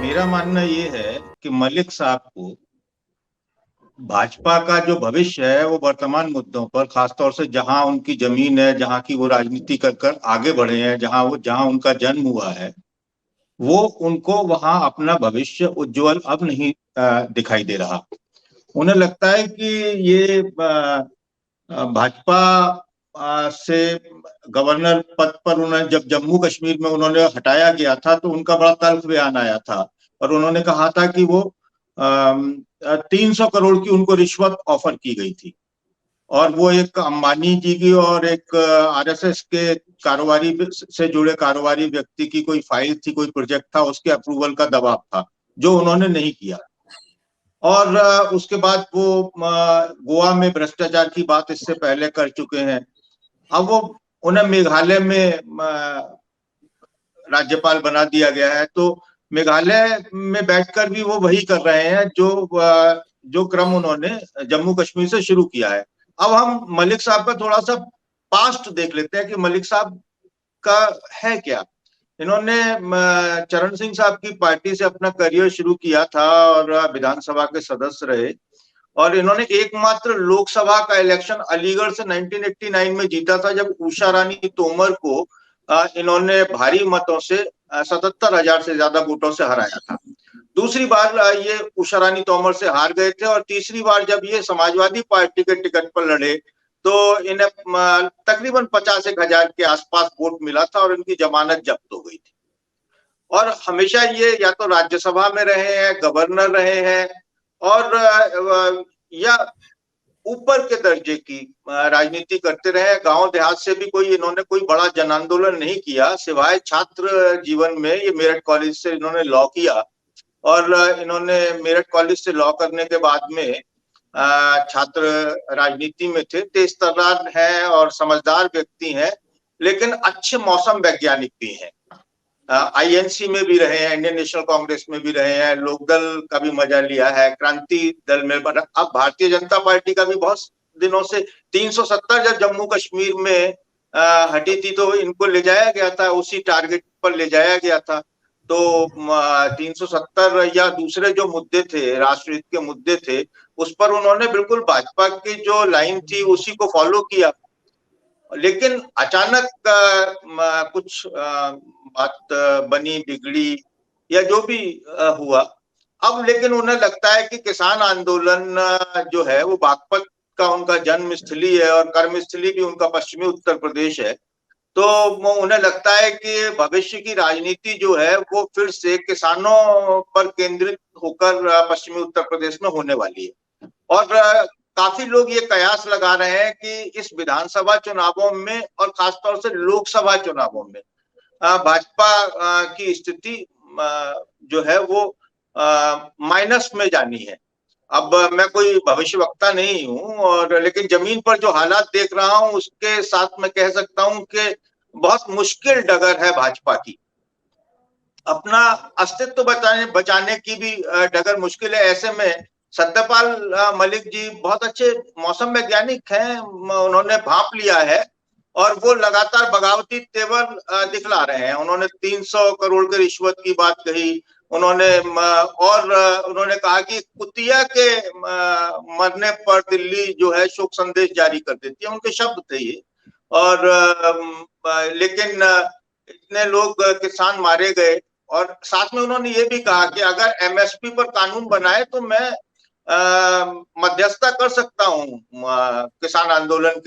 मेरा मानना ये है कि मलिक साहब को भाजपा का जो भविष्य है वो वर्तमान मुद्दों पर, खासतौर से जहां उनकी जमीन है, जहां की वो राजनीति कर कर आगे बढ़े हैं, जहां उनका जन्म हुआ है, वो उनको वहां अपना भविष्य उज्जवल अब नहीं दिखाई दे रहा। उन्हें लगता है कि ये भाजपा से गवर्नर पद पर उन्हें जब जम्मू कश्मीर में उन्होंने हटाया गया था तो उनका बड़ा तल्ख बयान आया था और उन्होंने कहा था कि वो 300 करोड़ की उनको रिश्वत ऑफर की गई थी और वो एक अंबानी जी की और एक आरएसएस के कारोबारी से जुड़े कारोबारी व्यक्ति की कोई फाइल थी, कोई प्रोजेक्ट था, उसके अप्रूवल का दबाव था जो उन्होंने नहीं किया। और उसके बाद वो गोवा में भ्रष्टाचार की बात इससे पहले कर चुके हैं। अब वो उन्हें मेघालय में राज्यपाल बना दिया गया है, तो मेघालय में बैठकर भी वो वही कर रहे हैं जो क्रम उन्होंने जम्मू कश्मीर से शुरू किया है। अब हम मलिक साहब का थोड़ा सा पास्ट देख लेते हैं कि मलिक साहब का है क्या। इन्होंने चरण सिंह साहब की पार्टी से अपना करियर शुरू किया था और विधानसभा के सदस्य रहे और इन्होंने एकमात्र लोकसभा का इलेक्शन अलीगढ़ से 1989 में जीता था, जब उषा रानी तोमर को इन्होंने भारी मतों से 77,000 से ज्यादा वोटों से हराया था। दूसरी बार ये उषा रानी तोमर से हार गए थे और तीसरी बार जब ये समाजवादी पार्टी के टिकट पर लड़े तो इन्हें तकरीबन 51,000 के आसपास वोट मिला था और इनकी जमानत जब्त हो गई थी। और हमेशा ये या तो राज्यसभा में रहे हैं, गवर्नर रहे हैं और या ऊपर के दर्जे की राजनीति करते रहे। गांव देहात से भी इन्होंने कोई बड़ा जन आंदोलन नहीं किया, सिवाय छात्र जीवन में ये मेरठ कॉलेज से इन्होंने लॉ किया और इन्होंने मेरठ कॉलेज से लॉ करने के बाद में छात्र राजनीति में थे। तेज तर्रार है और समझदार व्यक्ति हैं, लेकिन अच्छे मौसम वैज्ञानिक भी हैं। आईएनसी में भी रहे हैं, इंडियन नेशनल कांग्रेस में भी रहे हैं, लोकदल का भी मजा लिया है, क्रांति दल में। अब भारतीय जनता पार्टी का भी बहुत दिनों से 370 जब जम्मू कश्मीर में हटी थी तो इनको ले जाया गया था, उसी टारगेट पर ले जाया गया था। तो 370 या दूसरे जो मुद्दे थे, राष्ट्रहित के मुद्दे थे, उस पर उन्होंने बिल्कुल भाजपा की जो लाइन थी उसी को फॉलो किया। लेकिन अचानक कुछ बात बनी, बिगड़ी या जो भी हुआ, अब लेकिन उन्हें लगता है कि किसान आंदोलन जो है वो बागपत का उनका जन्म स्थली है और कर्मस्थली भी उनका पश्चिमी उत्तर प्रदेश है। तो उन्हें लगता है कि भविष्य की राजनीति जो है वो फिर से किसानों पर केंद्रित होकर पश्चिमी उत्तर प्रदेश में होने वाली है। और काफी लोग ये कयास लगा रहे हैं कि इस विधानसभा चुनावों में और खासतौर से लोकसभा चुनावों में भाजपा की स्थिति जो है वो माइनस में जानी है। अब मैं कोई भविष्यवक्ता नहीं हूं और लेकिन जमीन पर जो हालात देख रहा हूं उसके साथ मैं कह सकता हूं कि बहुत मुश्किल डगर है भाजपा की। अपना अस्तित्व बचाने की भी डगर मुश्किल है। ऐसे में सत्यपाल मलिक जी बहुत अच्छे मौसम वैज्ञानिक हैं, उन्होंने भांप लिया है और वो लगातार बगावती तेवर दिखला रहे हैं। उन्होंने 300 करोड़ की रिश्वत की बात कही, उन्होंने कहा कि कुतिया के मरने पर दिल्ली जो है शोक संदेश जारी कर देती है, उनके शब्द थे ये। और लेकिन इतने लोग किसान मारे गए और साथ में उन्होंने ये भी कहा कि अगर एमएसपी पर कानून बनाए तो मैं मध्यस्थता कर सकता हूं किसान आंदोलन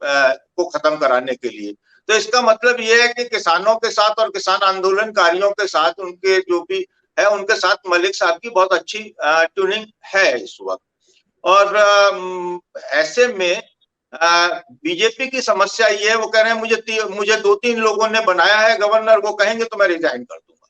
को खत्म कराने के लिए। तो इसका मतलब ये है कि किसानों के साथ और किसान आंदोलनकारियों के साथ, उनके जो भी है उनके साथ मलिक साहब की बहुत अच्छी ट्यूनिंग है इस वक्त। और ऐसे में बीजेपी की समस्या ये है, वो कह रहे हैं मुझे 2-3 लोगों ने बनाया है गवर्नर, वो कहेंगे तो मैं रिजाइन कर दूंगा।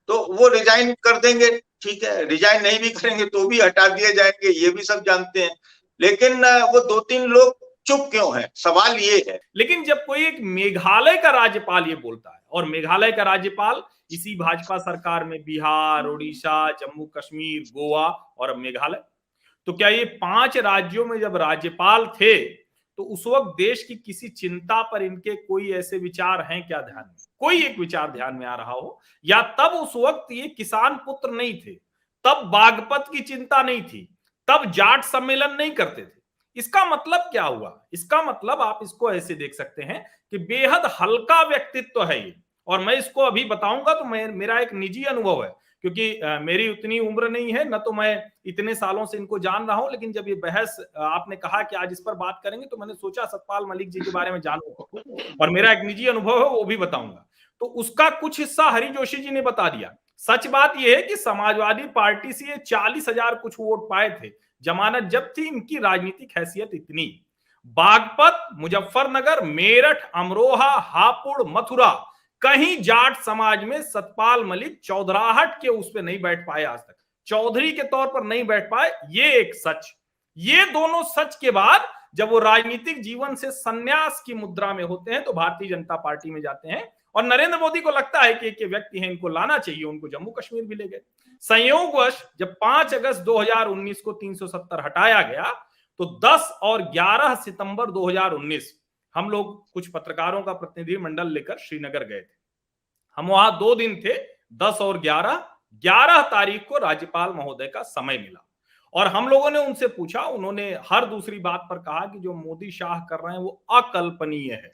तो वो रिजाइन कर देंगे, ठीक है, रिजाइन नहीं भी करेंगे तो भी हटा दिए जाएंगे, ये भी सब जानते हैं। लेकिन वो 2-3 लोग चुप क्यों है, सवाल ये है। लेकिन जब कोई एक मेघालय का राज्यपाल ये बोलता है, और मेघालय का राज्यपाल इसी भाजपा सरकार में बिहार, उड़ीसा, जम्मू कश्मीर, गोवा और अब मेघालय, तो क्या ये 5 राज्यों में जब राज्यपाल थे तो उस वक्त देश की किसी चिंता पर इनके कोई ऐसे विचार हैं क्या ध्यान में, कोई एक विचार ध्यान में आ रहा हो? या तब उस वक्त ये किसान पुत्र नहीं थे, तब बागपत की चिंता नहीं थी, तब जाट सम्मेलन नहीं करते थे? इसका मतलब क्या हुआ? इसका मतलब आप इसको ऐसे देख सकते हैं कि बेहद हल्का व्यक्तित्व है ये। और मैं इसको अभी बताऊंगा तो मेरा एक निजी अनुभव है, क्योंकि मेरी उतनी उम्र नहीं है, न तो मैं इतने सालों से इनको जान रहा हूं, लेकिन जब ये बहस आपने कहा कि आज इस पर बात करेंगे तो मैंने सोचा सतपाल मलिक जी के बारे में जानूं और मेरा एक निजी अनुभव है वो भी बताऊंगा। तो उसका कुछ हिस्सा हरि जोशी जी ने बता दिया। सच बात यह है कि समाजवादी पार्टी से ये 40,000 कुछ वोट पाए थे, जमानत जब थी, इनकी राजनीतिक हैसियत इतनी। बागपत, मुजफ्फरनगर, मेरठ, अमरोहा, हापुड़, मथुरा, कहीं जाट समाज में सतपाल मलिक चौधराहट के उस पर नहीं बैठ पाए, आज तक चौधरी के तौर पर नहीं बैठ पाए। ये एक सच। ये दोनों सच के बाद जब वो राजनीतिक जीवन से संन्यास की मुद्रा में होते हैं तो भारतीय जनता पार्टी में जाते हैं और नरेंद्र मोदी को लगता है कि एक व्यक्ति है, इनको लाना चाहिए, उनको जम्मू कश्मीर भी ले गए। संयोगवश जब 5 अगस्त 2019 को 370 हटाया गया तो 10 और 11 सितंबर 2019 हम लोग कुछ पत्रकारों का प्रतिनिधिमंडल लेकर श्रीनगर गए थे। हम वहां 2 दिन थे, 10 और 11 तारीख को राज्यपाल महोदय का समय मिला और हम लोगों ने उनसे पूछा। उन्होंने हर दूसरी बात पर कहा कि जो मोदी शाह कर रहे हैं वो अकल्पनीय है।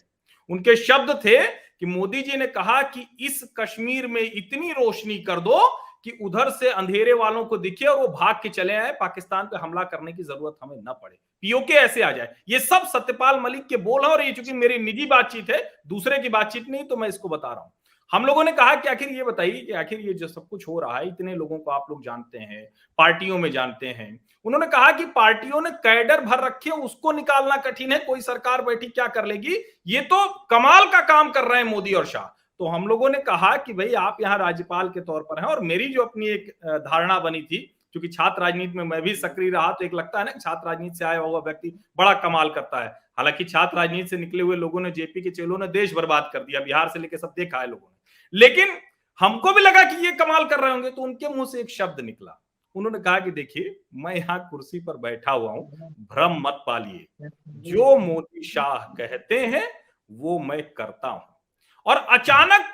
उनके शब्द थे कि मोदी जी ने कहा कि इस कश्मीर में इतनी रोशनी कर दो कि उधर से अंधेरे वालों को दिखे और वो भाग के चले आए, पाकिस्तान पे हमला करने की जरूरत हमें न पड़े, पीओके ऐसे आ जाए। ये सब सत्यपाल मलिक के बोल है और ये चूंकि मेरी निजी बातचीत है, दूसरे की बातचीत नहीं, तो मैं इसको बता रहा हूं। हम लोगों ने कहा कि आखिर ये बताइए कि आखिर ये जो सब कुछ हो रहा है, इतने लोगों को आप लोग जानते हैं, पार्टियों में जानते हैं। उन्होंने कहा कि पार्टियों ने कैडर भर रखे, उसको निकालना कठिन है, कोई सरकार बैठी क्या कर लेगी, ये तो कमाल का काम कर रहे हैं मोदी और शाह। तो हम लोगों ने कहा कि भाई आप यहाँ राज्यपाल के तौर पर हैं, और मेरी जो अपनी एक धारणा बनी थी, क्योंकि छात्र राजनीति में मैं भी सक्रिय रहा, तो एक लगता है ना छात्र राजनीति से आया हुआ व्यक्ति बड़ा कमाल करता है। हालांकि छात्र राजनीति से निकले हुए लोगों ने, जेपी के चेलों ने देश बर्बाद कर दिया, बिहार से लेकर सब देखा है लोगों ने, लेकिन हमको भी लगा कि ये कमाल कर रहे होंगे। तो उनके मुंह से एक शब्द निकला, उन्होंने कहा कि देखिए मैं यहाँ कुर्सी पर बैठा हुआ हूं, भ्रम मत पालिए, जो मोदी शाह कहते हैं वो मैं करता हूं। और अचानक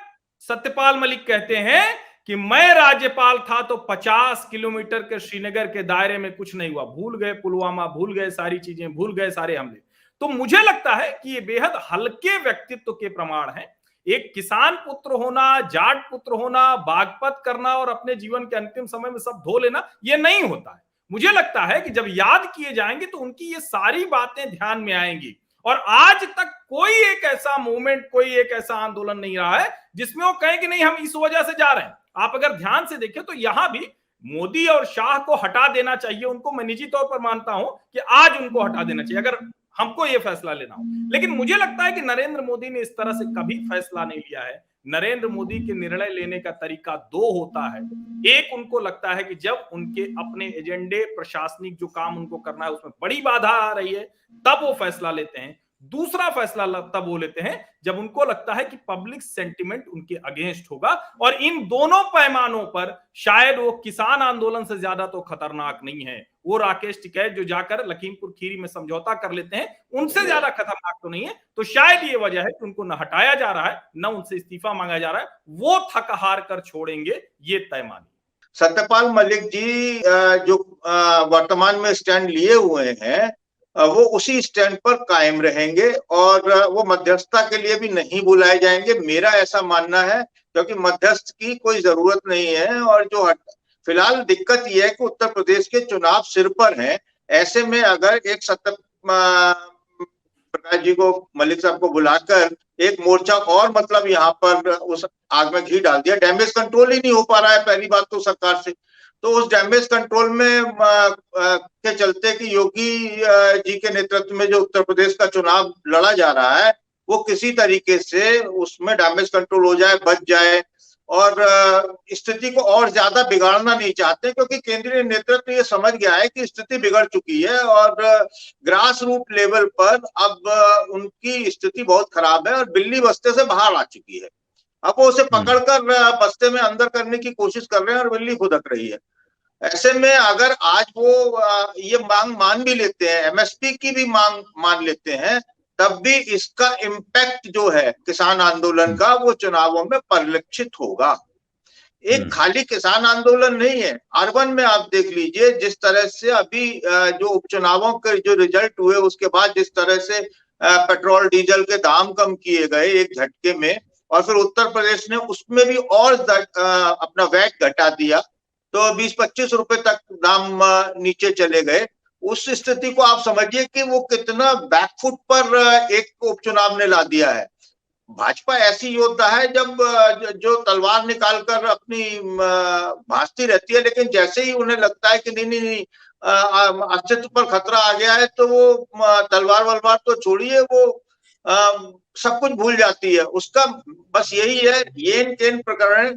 सत्यपाल मलिक कहते हैं कि मैं राज्यपाल था तो 50 किलोमीटर के श्रीनगर के दायरे में कुछ नहीं हुआ, भूल गए पुलवामा, भूल गए सारी चीजें, भूल गए सारे हमले। तो मुझे लगता है कि ये बेहद हल्के व्यक्तित्व के प्रमाण हैं। एक किसान पुत्र होना, जाट पुत्र होना, बागपत करना और अपने जीवन के अंतिम समय में सब धो लेना, ये नहीं होता है। मुझे लगता है कि जब याद किए जाएंगे तो उनकी ये सारी बातें ध्यान में आएंगी। और आज तक कोई एक ऐसा मूवमेंट, कोई एक ऐसा आंदोलन नहीं रहा है जिसमें वो कहें कि नहीं हम इस वजह से जा रहे हैं। आप अगर ध्यान से देखें तो यहां भी मोदी और शाह को हटा देना चाहिए, उनको मैं निजी तौर पर मानता हूं कि आज उनको हटा देना चाहिए अगर हमको ये फैसला लेना हो। लेकिन मुझे लगता है कि नरेंद्र मोदी ने इस तरह से कभी फैसला नहीं लिया है। नरेंद्र मोदी के निर्णय लेने का तरीका दो होता है। एक, उनको लगता है कि जब उनके अपने एजेंडे, प्रशासनिक जो काम उनको करना है उसमें बड़ी बाधा आ रही है, तब वो फैसला लेते हैं। दूसरा फैसला तब वो लेते हैं जब उनको लगता है कि पब्लिक सेंटिमेंट उनके अगेंस्ट होगा। और इन दोनों पैमानों पर शायद वो किसान आंदोलन से ज्यादा तो खतरनाक नहीं है। वो राकेश टिकैत जो जाकर लखीमपुर खीरी में समझौता कर लेते हैं, उनसे ज्यादा खतरनाक तो नहीं है। तो शायद ये वजह है कि उनको न हटाया जा रहा है, न उनसे इस्तीफा मांगा जा रहा है। वो थक हार कर छोड़ेंगे, ये तय मानिए। सत्यपाल मलिक जी जो वर्तमान में स्टैंड लिए हुए हैं, वो उसी स्टैंड पर कायम रहेंगे और वो मध्यस्थता के लिए भी नहीं बुलाए जाएंगे, मेरा ऐसा मानना है, क्योंकि मध्यस्थ की कोई जरूरत नहीं है। और जो फिलहाल दिक्कत यह है कि उत्तर प्रदेश के चुनाव सिर पर हैं। ऐसे में अगर एक प्रकाश जी को, मलिक साहब को बुलाकर एक मोर्चा और मतलब यहाँ पर उस आग में घी डाल दिया, डैमेज कंट्रोल ही नहीं हो पा रहा है पहली बात तो सरकार से। तो उस डैमेज कंट्रोल में के चलते कि योगी जी के नेतृत्व में जो उत्तर प्रदेश का चुनाव लड़ा जा रहा है, वो किसी तरीके से उसमें डैमेज कंट्रोल हो जाए, बच जाए। और स्थिति को और ज्यादा बिगाड़ना नहीं चाहते, क्योंकि केंद्रीय नेतृत्व ये समझ गया है कि स्थिति बिगड़ चुकी है और ग्रास रूट लेवल पर अब उनकी स्थिति बहुत खराब है और बिल्ली बस्ते से बाहर आ चुकी है। अब वो उसे पकड़कर बस्ते में अंदर करने की कोशिश कर रहे हैं और बिल्ली खुदक रही है। ऐसे में अगर आज वो ये मांग मान भी लेते हैं, एमएसपी की भी मांग मान लेते हैं, तब भी इसका इम्पैक्ट जो है किसान आंदोलन का वो चुनावों में परिलक्षित होगा। एक खाली किसान आंदोलन नहीं है, अर्बन में आप देख लीजिए जिस तरह से अभी जो उपचुनावों के जो रिजल्ट हुए उसके बाद जिस तरह से पेट्रोल डीजल के दाम कम किए गए एक झटके में, और फिर उत्तर प्रदेश ने उसमें भी और अपना वैट घटा दिया, तो 20-25 रुपए तक दाम नीचे चले गए। उस स्थिति को आप समझिए कि वो कितना बैकफुट पर एक उपचुनाव ने ला दिया है। भाजपा ऐसी योद्धा है जब जो तलवार निकालकर अपनी भांजती रहती है, लेकिन जैसे ही उन्हें लगता है कि नहीं अस्तित्व पर खतरा आ गया है तो वो तलवार वलवार तो छोड़िए, वो सब कुछ भूल जाती है। उसका बस यही है, येन केन प्रकरण,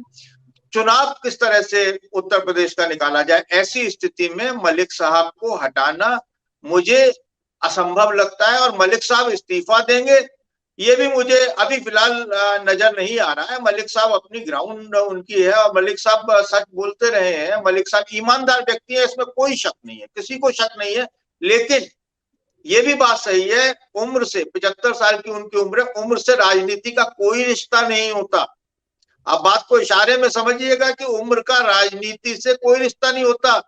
चुनाव किस तरह से उत्तर प्रदेश का निकाला जाए। ऐसी स्थिति में मलिक साहब को हटाना मुझे असंभव लगता है, और मलिक साहब इस्तीफा देंगे ये भी मुझे अभी फिलहाल नजर नहीं आ रहा है। मलिक साहब अपनी ग्राउंड उनकी है और मलिक साहब सच बोलते रहे हैं, मलिक साहब ईमानदार व्यक्ति है, इसमें कोई शक नहीं है, किसी को शक नहीं है। लेकिन ये भी बात सही है, उम्र से 75 साल की उनकी उम्र से राजनीति का कोई रिश्ता नहीं होता। आप बात को इशारे में समझिएगा कि उम्र का राजनीति से कोई रिश्ता नहीं होता।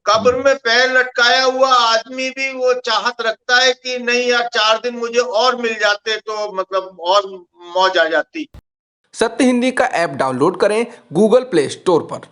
कब्र में पैर लटकाया हुआ आदमी भी वो चाहत रखता है कि नहीं यार 4 दिन मुझे और मिल जाते तो मतलब और मौज आ जाती। सत्य हिंदी का ऐप डाउनलोड करें गूगल प्ले स्टोर पर।